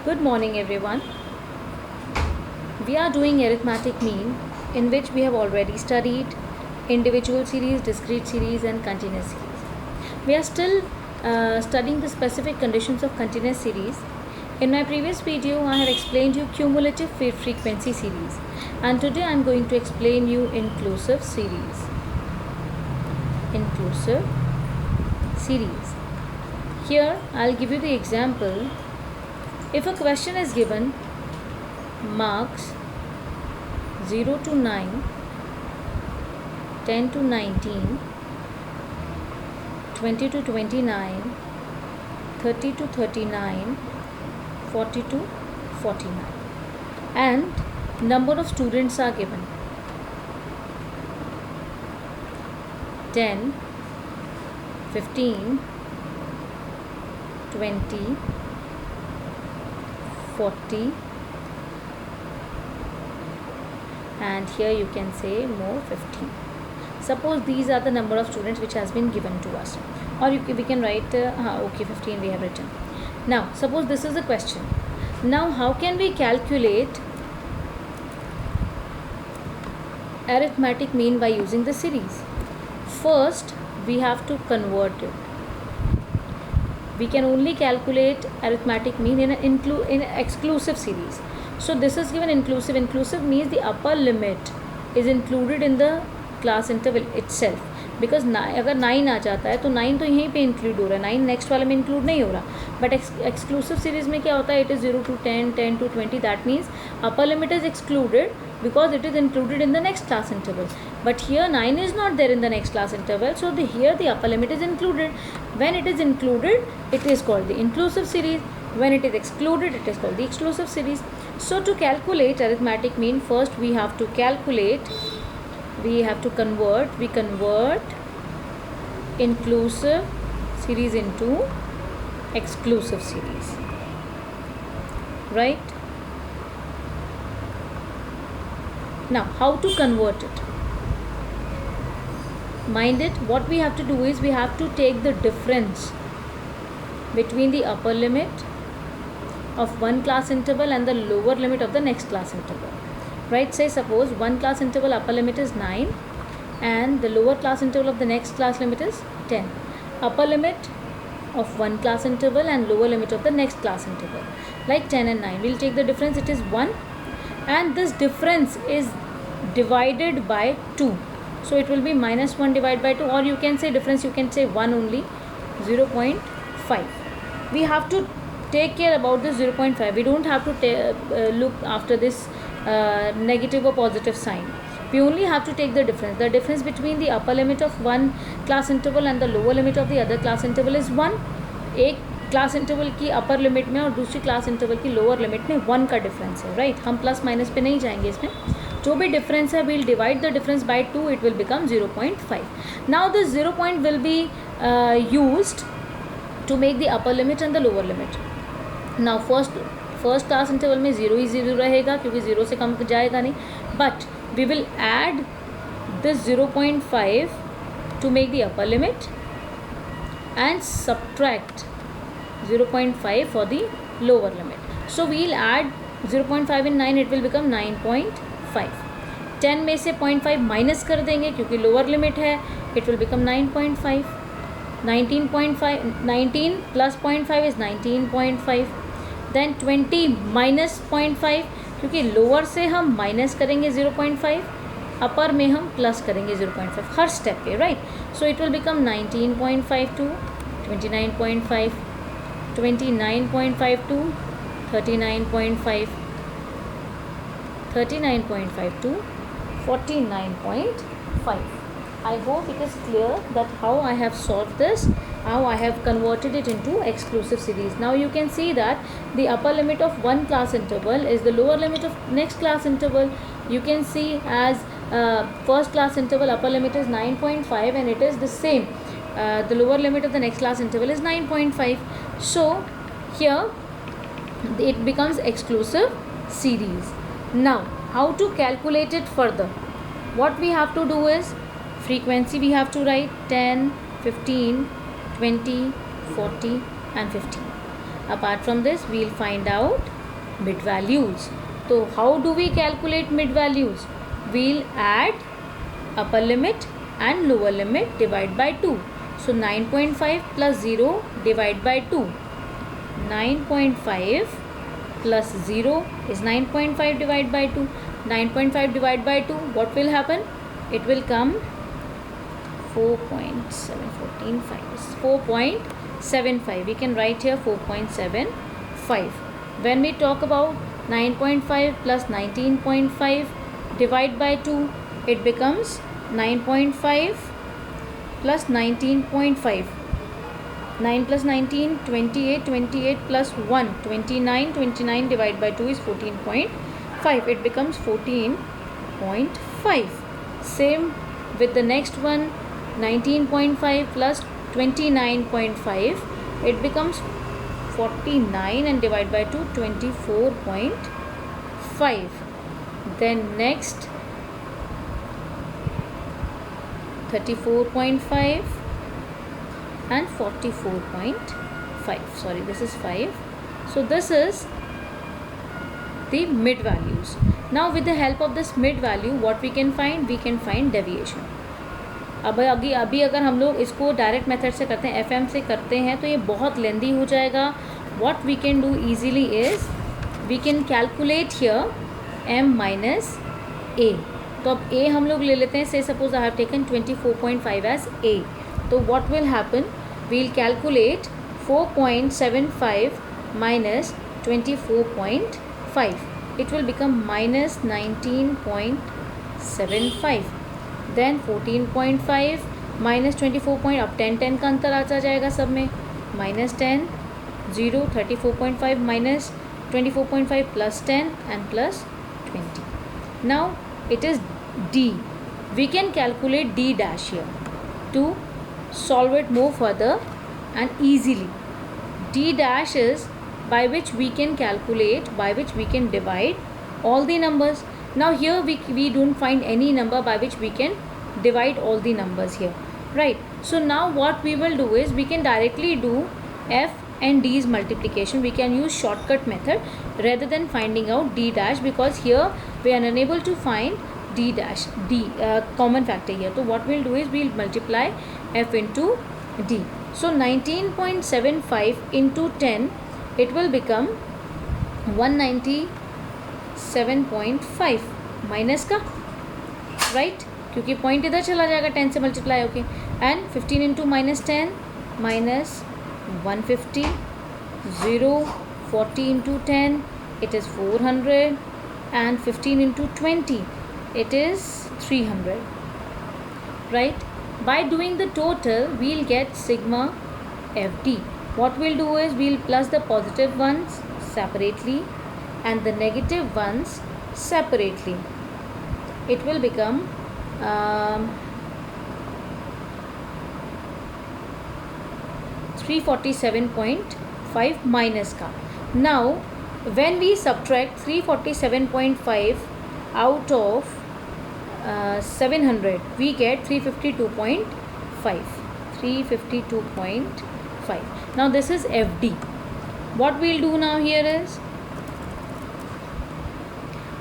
Good morning, everyone. We are doing arithmetic mean, in which we have already studied individual series, discrete series, and continuous series. We are still studying the specific conditions of continuous series. In my previous video, I have explained you cumulative frequency series, and today I am going to explain you inclusive series. Inclusive series. Here, I'll give you the example. If a question is given, marks 0 to 9, 10 to 19, 20 to 29, 30 to 39, 40 to 49, and number of students are given 10, 15, 20, 40, and here you can say more 15. Suppose these are the number of students which has been given to us, or we can write okay, 15 we have written. Now suppose this is the question. Now how can we calculate arithmetic mean by using the series? First we have to convert it. We can only calculate arithmetic mean in an exclusive series. So this is given inclusive. Inclusive means the upper limit is included in the class interval itself. Because अगर 9 आ जाता है तो 9 तो यहीं पे include हो रहा है, 9 नेक्स्ट वाले में इंक्लूड नहीं हो रहा. बट एक्सक्लूसिव सीरीज में क्या होता है, it is 0 to 10, 10 to 20. That means upper limit is excluded because it is included in the next class interval. But here 9 is not there in the next class interval, so here the upper limit is included. When it is included, it is called the inclusive series. When it is excluded, it is called the exclusive series. So to calculate arithmetic mean, first we have to calculate, we convert inclusive series into exclusive series, right? Now how to convert it? Mind it, what we have to do is we have to take the difference between the upper limit of one class interval and the lower limit of the next class interval, right? Say suppose one class interval upper limit is 9 and the lower class interval of the next class limit is 10. Upper limit of one class interval and lower limit of the next class interval, like 10 and 9, we'll take the difference, it is 1, and this difference is divided by 2, so it will be minus 1 divided by 2, or you can say difference, you can say 1 only, 0.5. We have to take care about this 0.5. We don't have to look after this negative or positive sign. We only have to take the difference between the upper limit of one class interval and the lower limit of the other class interval is 1. एक class interval की upper limit में और दूसरी class interval की lower limit में 1 का difference है, right? हम प्लस माइनस पे नहीं जाएंगे इसमें. जो भी डिफरेंस है will divide the difference by 2, it will become 0.5. Now this 0 point will be used to make the upper limit and the lower limit. Now first class interval में 0 ही 0 रहेगा क्योंकि 0 से कम जाएगा नहीं, but we will add this 0.5 to make the upper limit and subtract 0.5 for the lower limit. So we'll add 0.5 in 9, it will become 9.5. 10 में से 0.5 minus कर देंगे क्योंकि लोअर लिमिट है, it will become 9.5. 19 plus 0.5 is 19.5. Then 20 minus 0.5, क्योंकि lower से हम minus करेंगे 0.5, अपर में हम प्लस करेंगे 0.5 हर स्टेप पे, right? So it will become 19.5 to 29.5, 29.5 to 39.5, 39.5 to 49.5. I hope it is clear that how I have solved this, how I have converted it into exclusive series. Now you can see that the upper limit of one class interval is the lower limit of next class interval. You can see as first class interval upper limit is 9.5 and it is the same. The lower limit of the next class interval is 9.5. So here it becomes exclusive series. Now how to calculate it further? What we have to do is frequency we have to write 10, 15, 20, 40 and 15. Apart from this, we will find out mid values. So how do we calculate mid values? We'll add upper limit and lower limit, divide by 2. So 9.5 plus 0 divide by 2. 9.5 plus 0 is 9.5 divided by 2. 9.5 divided by 2, what will happen? It will come 4.75. We can write here 4.75. When we talk about 9.5 plus 19.5 divide by 2, it becomes 9.5 plus 19.5. 9 plus 19, 28. 28 plus 1, 29. 29 divided by 2 is 14.5. It becomes 14.5. Same with the next one, 19.5 plus 29.5. It becomes 49 and divide by 2, 24.5. Then next 34.5 and 44.5. Sorry, this is 5. So this is the mid values. Now with the help of this mid value, what we can find? We can find deviation. अभी अगर हम लोग इसको direct method से करते हैं, FM से करते हैं, तो ये बहुत लेंदी हो जाएगा. What we can do easily is we can calculate here m minus a. तो अब a हम लोग ले लेते हैं. Say suppose I have taken 24.5 as a. तो what will happen? We'll calculate 4.75 minus 24.5. It will become minus 19.75. Then 14.5 minus 24. अब 10 का अंतर आता जाएगा सब में. minus 10, 0, 34.5 minus 24.5 plus 10 and plus 20. Now it is D. We can calculate D dash here to solve it more further and easily. D dash is by which we can calculate, by which we can divide all the numbers. Now here we don't find any number by which we can divide all the numbers here, right? So now what we will do is we can directly do F and D's multiplication. We can use shortcut method rather than finding out D dash, because here we are unable to find D dash, common factor here. So what we'll do is we'll multiply F into D. So 19.75 into 10, it will become 197.5 minus का, right? क्योंकि point इधर चला जाएगा 10 से multiply होके. And 15 into minus 10 minus 150. 0, 40 into 10, it is 400, and 15 into 20, it is 300, right? By doing the total, we'll get sigma FD. What we'll do is we'll plus the positive ones separately and the negative ones separately. It will become 347.5 minus का. Now when we subtract 347.5 out of 700, we get 352.5. 352.5. Now this is FD. What we'll do now here is,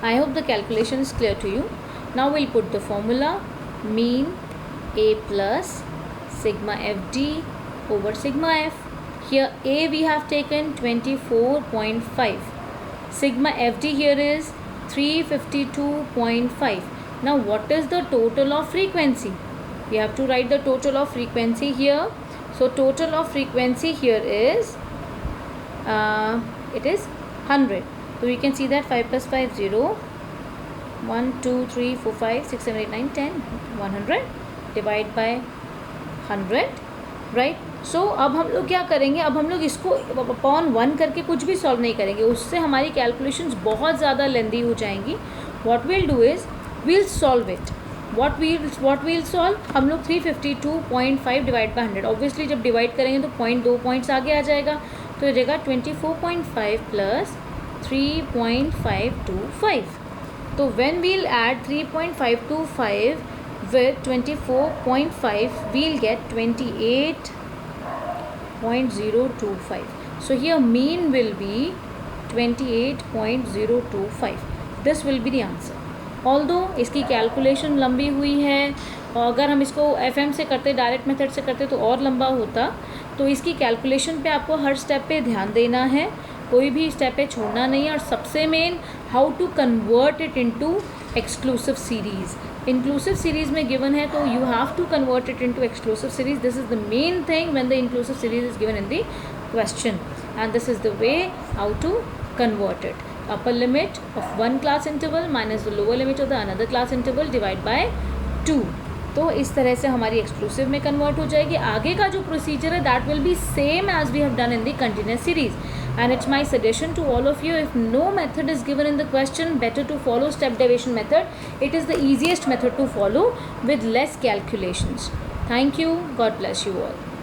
I hope the calculation is clear to you. Now we'll put the formula, mean A plus sigma FD over sigma F. Here A we have taken 24.5. Sigma FD here is 352.5. Now what is the total of frequency? We have to write the total of frequency here. So total of frequency here is it is 100. So we can see that 5 plus 5, 0. 1, 2, 3, 4, 5, 6, 7, 8, 9, 10, 100. Divide by 100, right? So अब हम लोग क्या करेंगे? अब हम लोग इसको upon 1 करके कुछ भी सॉल्व नहीं करेंगे, उससे हमारी कैलकुलेशंस बहुत ज़्यादा लेंदी हो जाएंगी. What we'll do is we'll solve it. What we'll solve, हम लोग 352.5 डिवाइड बाई 100. ऑब्वियसली जब डिवाइड करेंगे तो 2 पॉइंट्स आगे आ जाएगा, तो हो जाएगा 24.5 प्लस 3.525. तो when we'll add 3.525 with 24.5, we'll get 28.025. So here mean will be 28.025. This will be the answer. Although इसकी कैलकुलेशन लंबी हुई है, और अगर हम इसको FM से करते, डायरेक्ट मेथड से करते तो और लंबा होता. तो इसकी कैलकुलेशन पे आपको हर स्टेप पे ध्यान देना है, कोई भी स्टेप पे छोड़ना नहीं है. और सबसे main, how to convert it into exclusive series. Inclusive series में गिवन है तो you have to convert it into exclusive series. This is the main thing when the inclusive series is given in the question, and this is the way how to convert it. upper limit of one class interval minus the lower limit of the another class interval divide by 2. तो इस तरह से हमारी exclusive में convert हो जाएगी. आगे का जो प्रोसीजर है that will be same as we have done in the continuous series. And it's my suggestion to all of you, if no method is given in the question, better to follow step deviation method. It is the easiest method to follow with less calculations. Thank you. God bless you all.